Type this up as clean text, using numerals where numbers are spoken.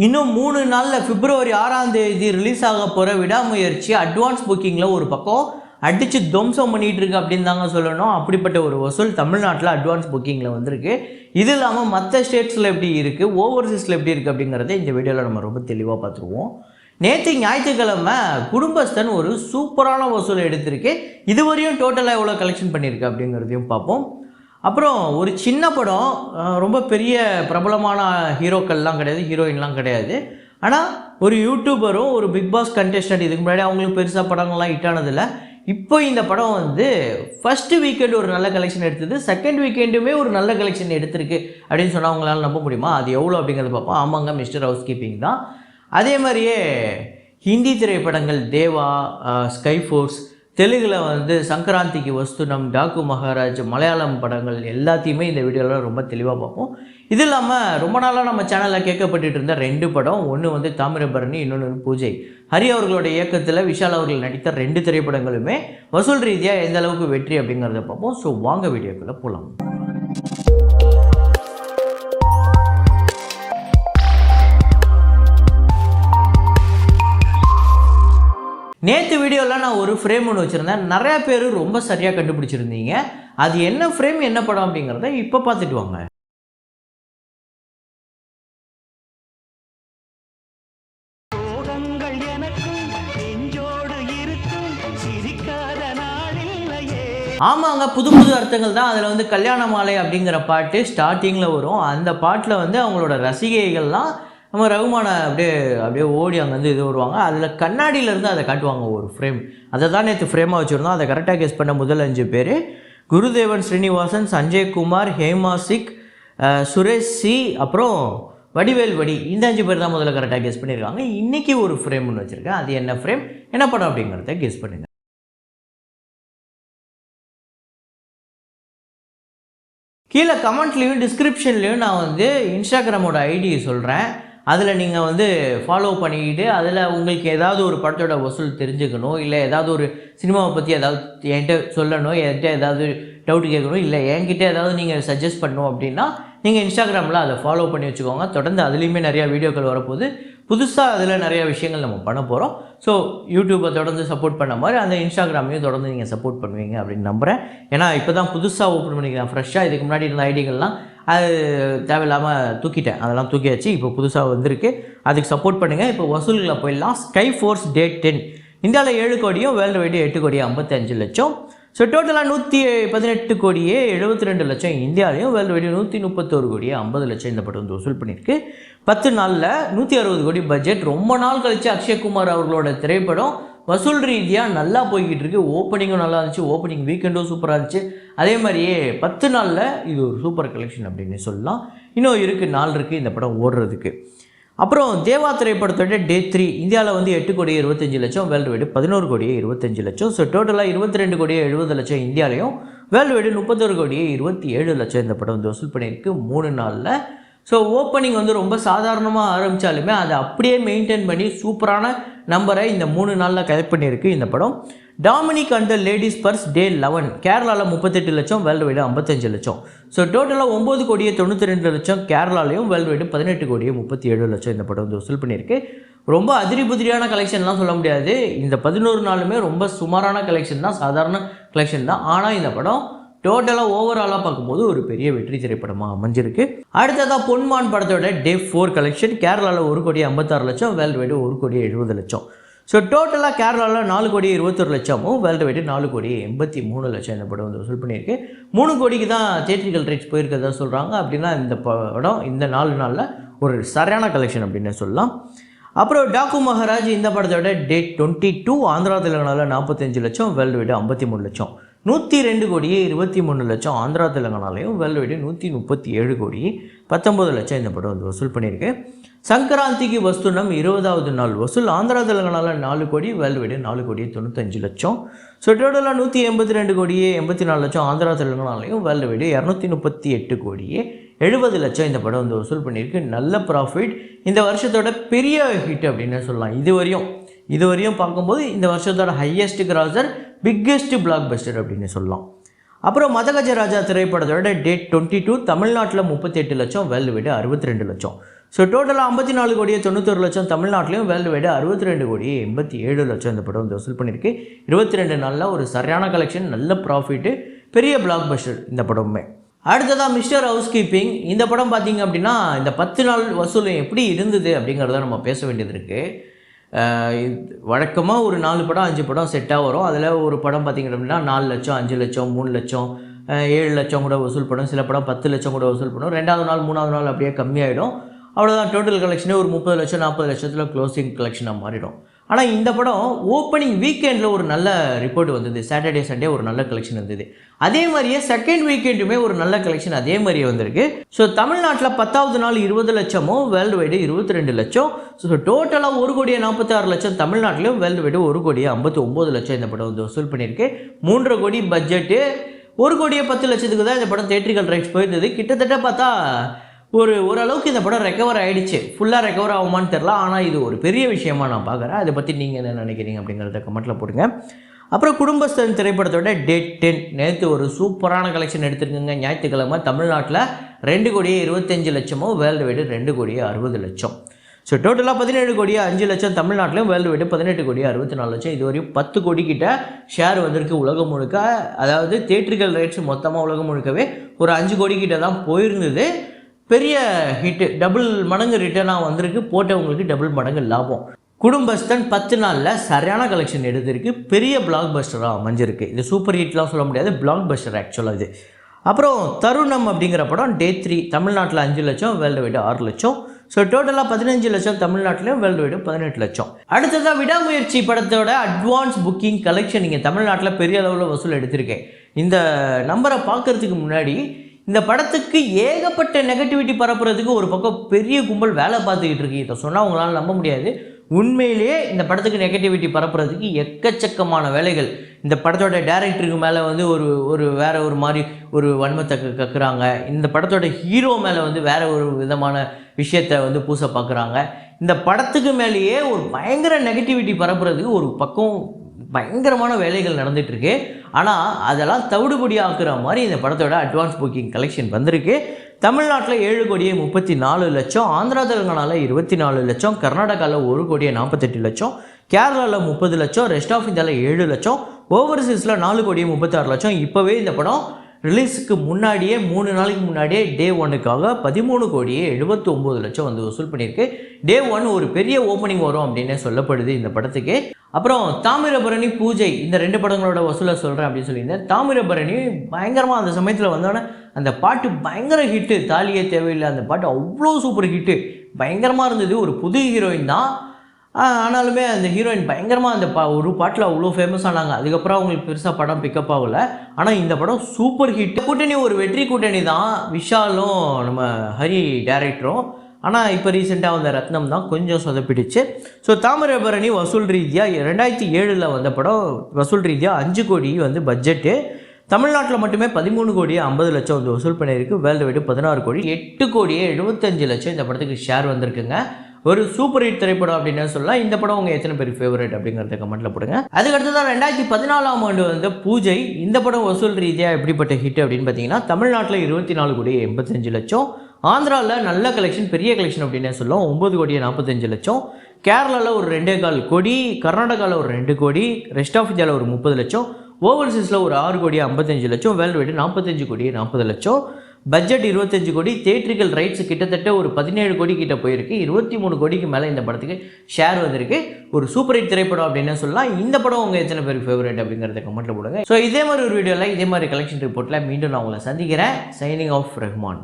இன்னும் 3 நாளில் பிப்ரவரி 6ஆம் தேதி ரிலீஸ் ஆக போகிற விடாமுயற்சி அட்வான்ஸ் புக்கிங்கில் ஒரு பக்கம் அடித்து துவம்சம் பண்ணிகிட்டு இருக்கு அப்படின்னு தாங்க சொல்லணும். அப்படிப்பட்ட ஒரு வசூல் தமிழ்நாட்டில் அட்வான்ஸ் புக்கிங்கில் வந்திருக்கு. இது இல்லாமல் மற்ற ஸ்டேட்ஸில் எப்படி இருக்குது, ஓவர்சீஸில் எப்படி இருக்குது அப்படிங்கிறத இந்த வீடியோவில் நம்ம ரொம்ப தெளிவாக பார்த்துருவோம். நேற்று ஞாயிற்றுக்கிழமை குடும்பஸ்தன் ஒரு சூப்பரான வசூல் எடுத்திருக்கு. இதுவரையும் டோட்டலாக எவ்வளோ கலெக்ஷன் பண்ணியிருக்கு அப்படிங்கிறதையும் பார்ப்போம். அப்புறம் ஒரு சின்ன படம், ரொம்ப பெரிய பிரபலமான ஹீரோக்கள்லாம் கிடையாது, ஹீரோயின்லாம் கிடையாது. ஆனால் ஒரு யூடியூபரும் ஒரு பிக் பாஸ் கண்டெஸ்டன்ட், இதுக்கு முன்னாடி அவங்களுக்கு பெருசாக படங்கள்லாம் ஹிட் ஆனதில்லை. இப்போ இந்த படம் வந்து ஃபஸ்ட்டு வீக்கெண்டு ஒரு நல்ல கலெக்ஷன் எடுத்தது, செகண்ட் வீக்கெண்டுமே ஒரு நல்ல கலெக்ஷன் எடுத்திருக்கு அப்படின்னு சொன்னால் அவங்களால நம்ப முடியுமா? அது எவ்வளோ அப்படிங்கிறத பார்ப்போம். ஆமாங்க, மிஸ்டர் ஹவுஸ் கீப்பிங் தான். அதே மாதிரியே ஹிந்தி திரைப்படங்கள் தேவா, ஸ்கை ஃபோர்ஸ், தெலுங்கில் வந்து சங்கராந்திக்கு வஸ்துனம், டாக்கு மகாராஜ், மலையாளம் படங்கள் எல்லாத்தையுமே இந்த வீடியோவில் ரொம்ப தெளிவாக பார்ப்போம். இது இல்லாமல் ரொம்ப நாளாக நம்ம சேனலில் கேட்கப்பட்டு இருந்த 2 படம், ஒன்று வந்து தாமிரபரணி, இன்னொன்று பூஜை. ஹரி அவர்களோட இயக்கத்தில் விஷால் அவர்கள் நடித்த 2 திரைப்படங்களுமே வசூல் ரீதியாக எந்த அளவுக்கு வெற்றி அப்படிங்கிறத பார்ப்போம். ஸோ வாங்க வீடியோக்குள்ளே போகலாம். நேற்று வீடியோவில் நான் ஒரு ஃப்ரேம் ஒன்று வச்சுருந்தேன். நிறையா பேர் ரொம்ப சரியாக கண்டுபிடிச்சிருந்தீங்க. அது என்ன ஃப்ரேம், என்ன படம் அப்படிங்கிறத இப்போ பார்த்துட்டு வாங்க. ஆமாங்க, புது புது அர்த்தங்கள் தான். அதில் வந்து கல்யாண மாலை அப்படிங்கிற பாட்டு ஸ்டார்டிங்கில் வரும். அந்த பாட்டில் வந்து அவங்களோட ரசிகைகள்லாம் நம்ம ரகுமானை அப்படியே ஓடி அங்கேருந்து இது வருவாங்க. அதில் கண்ணாடியிலேருந்து அதை காட்டுவாங்க ஒரு ஃப்ரேம். அதை தான் நேற்று ஃப்ரேமாக வச்சுருந்தோம். அதை கரெக்டாக கெஸ் பண்ண முதல் 5 பேர் குருதேவன் ஸ்ரீனிவாசன், சஞ்சய் குமார், ஹேமா சிக், சுரேஷ் சி, அப்புறம் வடிவேல் வடி. இந்த 5 பேர் தான் முதல்ல கரெக்டாக கெஸ் பண்ணியிருக்காங்க. இன்றைக்கி ஒரு ஃப்ரேம் ஒன்று வச்சுருக்கேன். அது என்ன ஃப்ரேம், என்ன படம் அப்படிங்கிறத கெஸ் பண்ணுங்கள். கீழே கமெண்ட்லேயும் டிஸ்கிரிப்ஷன்லேயும் நான் வந்து இன்ஸ்டாகிராமோட ஐடி சொல்கிறேன். அதில் நீங்கள் வந்து ஃபாலோ பண்ணிக்கிட்டு அதில் உங்களுக்கு ஏதாவது ஒரு படத்தோட வசூல் தெரிஞ்சுக்கணும், இல்லை ஏதாவது ஒரு சினிமாவை பற்றி ஏதாவது என்கிட்ட சொல்லணும், என்கிட்ட ஏதாவது டவுட் கேட்கணும், இல்லை என்கிட்ட ஏதாவது நீங்கள் சஜஸ்ட் பண்ணணும் அப்படின்னா நீங்கள் இன்ஸ்டாகிராமில் அதை ஃபாலோ பண்ணி வச்சுக்கோங்க. தொடர்ந்து அதுலேயுமே நிறையா வீடியோக்கள் வரப்போகுது. புதுசாக அதில் நிறையா விஷயங்கள் நம்ம பண்ண போகிறோம். ஸோ யூடியூப்பை தொடர்ந்து சப்போர்ட் பண்ண மாதிரி அந்த இன்ஸ்டாகிராமையும் தொடர்ந்து நீங்கள் சப்போர்ட் பண்ணுவீங்க அப்படின்னு நம்புகிறேன். ஏன்னா இப்போ தான் புதுசாக ஓப்பன் பண்ணிக்கிறேன் ஃப்ரெஷ்ஷாக. இதுக்கு முன்னாடி இருந்த ஐடிகள்லாம் அது தேவையில்லாமல் தூக்கிட்டேன், அதெல்லாம் தூக்கியாச்சு. இப்போ புதுசாக வந்திருக்கு, அதுக்கு சப்போர்ட் பண்ணுங்கள். இப்போ வசூல்களை போயிடலாம். ஸ்கை ஃபோர்ஸ் டேட் 10 இந்தியாவில் 7 கோடியும், வேர்ல்டு வைடு 8 கோடியே 55 லட்சம். ஸோ டோட்டலாக 118 கோடியே 72 லட்சம் இந்தியாவிலையும், வேர்ல்டு வைடு 131 கோடியே 50 லட்சம் இந்த படம் வந்து வசூல் பண்ணியிருக்கு. 10 நாளில் 160 கோடி பட்ஜெட். ரொம்ப நாள் கழித்து அக்ஷய்குமார் அவர்களோட திரைப்படம் வசூல் ரீதியாக நல்லா போய்கிட்டு இருக்குது. ஓப்பனிங்கும் நல்லா இருந்துச்சு, ஓப்பனிங் வீக்கெண்டும் சூப்பராக இருந்துச்சு. அதே மாதிரியே 10 நாளில் இது ஒரு சூப்பர் கலெக்ஷன் அப்படின்னு சொல்லலாம். இன்னும் இருக்குது, நாள் இருக்குது இந்த படம் ஓடுறதுக்கு. அப்புறம் தேவா திரைப்படத்தோட டே 3 இந்தியாவில் வந்து 8 கோடியே 25 லட்சம், வேர்ல்டு வைடு 11 கோடியே 25 லட்சம். ஸோ டோட்டலாக 22 கோடியே 70 லட்சம் இந்தியாவிலையும், வேர்ல்டு வைடு 31 கோடியே 27 லட்சம் இந்த படம் வந்து வசூல் பண்ணியிருக்கு 3 நாளில். ஸோ ஓப்பனிங் வந்து ரொம்ப சாதாரணமாக ஆரம்பித்தாலுமே அதை அப்படியே மெயின்டைன் பண்ணி சூப்பரான நம்பரை இந்த 3 நாளில் கலெக்ட் பண்ணியிருக்கு இந்த படம். Dominic and the ladies purse day 11 கேரளாவில் 38 லட்சம், வேர்ல்டு வைடு 55 லட்சம். ஸோ டோட்டலாக 9 கோடியே 92 லட்சம் கேரளாலையும், வேர்ல்டு வைடு 18 கோடியே 37 லட்சம் இந்த படம் வந்து வசூல் பண்ணியிருக்கு. ரொம்ப அதிரிபுதிரியான கலெக்ஷன்லாம் சொல்ல முடியாது. இந்த 11 நாளுமே ரொம்ப சுமாரான கலெக்ஷன் தான், சாதாரண கலெக்ஷன் தான். ஆனால் இந்த படம் டோட்டலாக ஓவராலாக பார்க்கும்போது ஒரு பெரிய வெற்றி திரைப்படமாக அமைஞ்சிருக்கு. அடுத்ததாக பொன்மான் படத்தோட டே 4 கலெக்ஷன் கேரளாவில் 1 கோடியே 56 லட்சம், வேர்ல்டு வைடு 1 கோடியே 70 லட்சம். ஸோ டோட்டலாக கேரளாவில் 4 கோடியே 21 லட்சமும், வேர்ல்டு வைடு 4 கோடியே 83 லட்சம் இந்த படம் வந்து வசூல் பண்ணியிருக்கு. 3 கோடிக்கு தான் தியேட்ரிக்கல் ரைட்ஸ் போயிருக்கிறதா சொல்கிறாங்க. அப்படின்னா இந்த படம் இந்த 4 நாளில் ஒரு சரியான கலெக்ஷன் அப்படின்னு சொல்லலாம். அப்புறம் டாக்கு மகாராஜ் இந்த படத்தோட டேட் 22 ஆந்திரா தெலுங்கானாவில் 45 லட்சம், வேர்ல்டு வைடு 53 லட்சம். 102 கோடியே 23 லட்சம் ஆந்திரா தெலுங்கானாலையும், வேர்ல்டு வைடு 137 கோடியே 19 லட்சம் இந்த படம் வந்து வசூல் பண்ணியிருக்கு. சங்கராந்திக்கு வஸ்துனம் 20வது நாள் வசூல் ஆந்திரா தெலுங்கானாவில் 4 கோடி, வேர்ல்டு வைடு 4 கோடியே 95 லட்சம். ஸோ டோட்டலாக 182 கோடியே 84 லட்சம் ஆந்திரா தெலுங்கானாலையும், வேர்ல்டு வைடு 238 கோடியே 70 லட்சம் இந்த படம் வந்து வசூல் பண்ணியிருக்கு. நல்ல ப்ராஃபிட், இந்த வருஷத்தோட பெரிய ஹிட் அப்படின்னு சொல்லலாம். இதுவரையும் பார்க்கும்போது இந்த வருஷத்தோட highest grosser, biggest black Bastar அப்படின்னு சொல்லலாம். அப்புறம் மதகஜராஜா திரைப்படத்தோட டேட் 22 தமிழ்நாட்டில் 38 லட்சம், வேர்ல்டு வைடு 62 லட்சம். ஸோ டோட்டலாக 54 கோடியே 91 லட்சம் தமிழ்நாட்டிலையும், வேர்ல்டு வைடு 62 கோடியே 87 லட்சம் இந்த படம் வந்து வசூல் பண்ணியிருக்கு. 22 நாளில் ஒரு சரியான கலெக்ஷன், நல்ல ப்ராஃபிட்டு, பெரிய பிளாக் பஸ்டர் இந்த படமுமே. அடுத்ததாக மிஸ்டர் ஹவுஸ் கீப்பிங். இந்த படம் பார்த்திங்க அப்படின்னா இந்த 10 நாள் வசூல் எப்படி இருந்தது அப்படிங்கிறத நம்ம பேச வேண்டியது இருக்குது. வழக்கமாக ஒரு 4 படம் 5 படம் செட்டாக வரும். அதில் ஒரு படம் பார்த்திங்க அப்படின்னா 4 லட்சம் 5 லட்சம் 3 லட்சம் 7 லட்சம் கூட வசூல் பண்ணும். சில படம் 10 லட்சம் கூட வசூல் பண்ணும். 2வது நாள் 3வது நாள் அப்படியே கம்மியாகிடும். அவ்வளோதான், டோட்டல் கலெக்ஷனே ஒரு 30 லட்சம் 40 லட்சத்தில் க்ளோசிங் கலெக்ஷனாக மாறிடும். ஆனால் இந்த படம் ஓப்பனிங் வீக்கெண்டில் ஒரு நல்ல ரிப்போர்ட் வந்தது. சாட்டர்டே சண்டே ஒரு நல்ல கலெக்ஷன் வந்தது. அதே மாதிரியே செகண்ட் வீக்கெண்டுமே ஒரு நல்ல கலெக்ஷன் அதே மாதிரியே வந்திருக்கு. ஸோ தமிழ்நாட்டில் 10வது நாள் 20 லட்சமும், வேர்ல்டு வைடு 22 லட்சம். ஸோ டோட்டலாக 1,46 லட்சம் தமிழ்நாட்டிலையும், வேர்ல்டு வைடு 1,59 லட்சம் இந்த படம் வந்து வசூல் பண்ணியிருக்கு. 3.5 கோடி பட்ஜெட்டு, 1,10 லட்சத்துக்கு தான் இந்த படம் தியேட்ரிக்கல் ரைட்ஸ் போயிருந்தது. கிட்டத்தட்ட பார்த்தா ஓரளவுக்கு இந்த படம் ரெக்கவர் ஆகிடுச்சு. ஃபுல்லாக ரெக்கவர் ஆகுமான்னு தெரில. ஆனால் இது ஒரு பெரிய விஷயமா நான் பார்க்குறேன். அதை பற்றி நீங்கள் என்ன நினைக்கிறீங்க அப்படிங்கிறத கமெண்ட்டில் போடுங்க. அப்புறம் குடும்பஸ்தன் திரைப்படத்தோட டேட் 10 நேற்று ஒரு சூப்பரான கலெக்ஷன் எடுத்துருக்குங்க. ஞாயிற்றுக்கிழமை தமிழ்நாட்டில் 2,25 லட்சமோ, வேர்ல்டு வைடு 2,60 லட்சம். ஸோ டோட்டலாக 17 கோடியே 5 லட்சம் தமிழ்நாட்டிலும், வேர்ல்டு வைடு 18 கோடியே 64 லட்சம். இதுவரையும் 10 கோடி கிட்ட ஷேர் வந்திருக்கு உலகம் முழுக்க. அதாவது தியேட்ரிக்கல் ரைட்ஸ் மொத்தமாக உலகம் முழுக்கவே ஒரு 5 கோடி கிட்ட தான் போயிருந்தது. பெரிய ஹிட்டு, டபுள் மடங்கு ரிட்டர்னாக வந்திருக்கு. போட்டவங்களுக்கு டபுள் மடங்கு லாபம். குடும்பஸ்தன் 10 நாளில் சரியான கலெக்ஷன் எடுத்திருக்கு. பெரிய பிளாக் பஸ்டராக அமைஞ்சிருக்கு. இது சூப்பர் ஹிட்லாம் சொல்ல முடியாது, பிளாக் பஸ்டர் ஆக்சுவலாக இது. அப்புறம் தருணம் அப்படிங்கிற படம் டே 3 தமிழ்நாட்டில் 5 லட்சம், வேர்ல்டு வைடு 6 லட்சம். ஸோ டோட்டலாக 15 லட்சம் தமிழ்நாட்டிலையும், வேர்ல்டு வைடு 18 லட்சம். அடுத்ததாக விடாமுயற்சி படத்தோட அட்வான்ஸ் புக்கிங் கலெக்ஷன் நீங்கள் தமிழ்நாட்டில் பெரிய அளவில் வசூல் எடுத்திருக்கேன். இந்த நம்பரை பார்க்குறதுக்கு முன்னாடி இந்த படத்துக்கு ஏகப்பட்ட நெகட்டிவிட்டி பரப்புறதுக்கு ஒரு பக்கம் பெரிய கும்பல் வேலை பார்த்துக்கிட்டு இருக்கு. இதை சொன்னால் உங்களால் நம்ப முடியாது. உண்மையிலேயே இந்த படத்துக்கு நெகட்டிவிட்டி பரப்புறதுக்கு எக்கச்சக்கமான வேலைகள். இந்த படத்தோட டைரக்டருக்கு மேலே வந்து ஒரு வேறு ஒரு மாதிரி ஒரு வன்மத்தை கக்குறாங்க. இந்த படத்தோட ஹீரோ மேலே வந்து வேறு ஒரு விதமான விஷயத்தை வந்து பூச பார்க்குறாங்க. இந்த படத்துக்கு மேலேயே ஒரு பயங்கர நெகட்டிவிட்டி பரப்புறதுக்கு ஒரு பக்கம் பயங்கரமான வேலைகள் நடந்துகிட்ருக்கு. ஆனால் அதெல்லாம் தவிடுபடி ஆக்குற மாதிரி இந்த படத்தோட அட்வான்ஸ் புக்கிங் கலெக்ஷன் வந்திருக்கு. தமிழ்நாட்டில் 7 கோடியே 34 லட்சம், ஆந்திரா தெலுங்கானாவில் 24 லட்சம், கர்நாடகாவில் 1 கோடியே 48 லட்சம், கேரளாவில் 30 லட்சம், ரெஸ்ட் ஆஃப் இந்தியாவில் 7 லட்சம், ஓவர்சீஸில் 4 கோடியே 36 லட்சம். இப்போவே இந்த படம் ரிலீஸுக்கு முன்னாடியே 3 நாளைக்கு முன்னாடியே டே 1க்காக 13 கோடியே 79 லட்சம் வந்து வசூல் பண்ணியிருக்கு. டே 1 ஒரு பெரிய ஓப்பனிங் வரும் அப்படின்னே சொல்லப்படுது இந்த படத்துக்கு. அப்புறம் தாமிரபரணி பூஜை, இந்த 2 படங்களோட வசூலை சொல்கிறேன் அப்படின்னு சொல்லியிருந்தேன். தாமிரபரணி பயங்கரமாக அந்த சமயத்தில் வந்தோடனே அந்த பாட்டு பயங்கர ஹிட்டு. தாலியே தேவையில்லை அந்த பாட்டு அவ்வளோ சூப்பர் ஹிட்டு, பயங்கரமாக இருந்தது. ஒரு புது ஹீரோயின் தான், ஆனாலுமே அந்த ஹீரோயின் பயங்கரமாக அந்த ஒரு பாட்டில் அவ்வளோ ஃபேமஸ் ஆனாங்க. அதுக்கப்புறம் அவங்களுக்கு பெருசாக படம் பிக்கப் ஆகலை. ஆனால் இந்த படம் சூப்பர் ஹிட். கூட்டணி ஒரு வெற்றி கூட்டணி தான், விஷாலும் நம்ம ஹரி டைரக்டரும். ஆனால் இப்போ ரீசெண்டாக வந்த ரத்னம் தான் கொஞ்சம் சொதப்பிடுச்சு. ஸோ தாமிரபரணி வசூல் ரீதியாக 2007 வந்த படம். வசூல் ரீதியாக 5 கோடி வந்து பட்ஜெட்டு. தமிழ்நாட்டில் மட்டுமே 13 கோடியே 50 லட்சம் வந்து வசூல் பண்ணியிருக்கு. வேர்ல்டு வைடு 16 கோடி, 8 கோடியே 75 லட்சம் இந்த படத்துக்கு ஷேர் வந்திருக்குங்க. ஒரு சூப்பர் ஹிட் திரைப்படம் அப்படின்னு சொல்லலாம். இந்த படம் உங்கள் எத்தனை பேர் ஃபேவரட் அப்படிங்கிறத கமெண்ட்டில் போடுங்க. அதுக்கடுத்து தான் 2014 வந்த பூஜை. இந்த படம் வசூல் ரீதியாக எப்படிப்பட்ட ஹிட் அப்படின்னு பார்த்தீங்கன்னா, தமிழ்நாட்டில் 24 கோடியே 85 லட்சம், ஆந்திராவில் நல்ல கலெக்ஷன், பெரிய கலெக்ஷன் அப்படின்னு சொல்லலாம், 9 கோடியே 45 லட்சம், கேரளாவில் ஒரு 2.25 கோடி, கர்நாடகாவில் ஒரு 2 கோடி, ரெஸ்ட் ஆஃப் இந்தியாவில் ஒரு 30 லட்சம், ஓவர்சீஸில் ஒரு 6 கோடியே 55 லட்சம், வேர்ல்டு வைடு 45 கோடியே 40 லட்சம், பட்ஜெட் 25 கோடி, தியேட்ரிக்கல் ரைட்ஸ் கிட்டத்தட்ட ஒரு 17 கோடி கிட்ட போயிருக்கு. 23 கோடிக்கு மேலே இந்த படத்துக்கு ஷேர் வந்திருக்கு. ஒரு சூப்பர் ஹிட் திரைப்படம் அப்படின்னு சொல்லலாம். இந்த படம் உங்கள் எத்தனை பேர் ஃபேவரட் அப்படிங்கிறத கமெண்ட்டில் போடுங்க. ஸோ இதே மாதிரி ஒரு வீடியோவில் இதே மாதிரி கலெக்ஷன் ரிப்போர்ட்டில் மீண்டும் நான் உங்களை சந்திக்கிறேன். Signing off Rahman.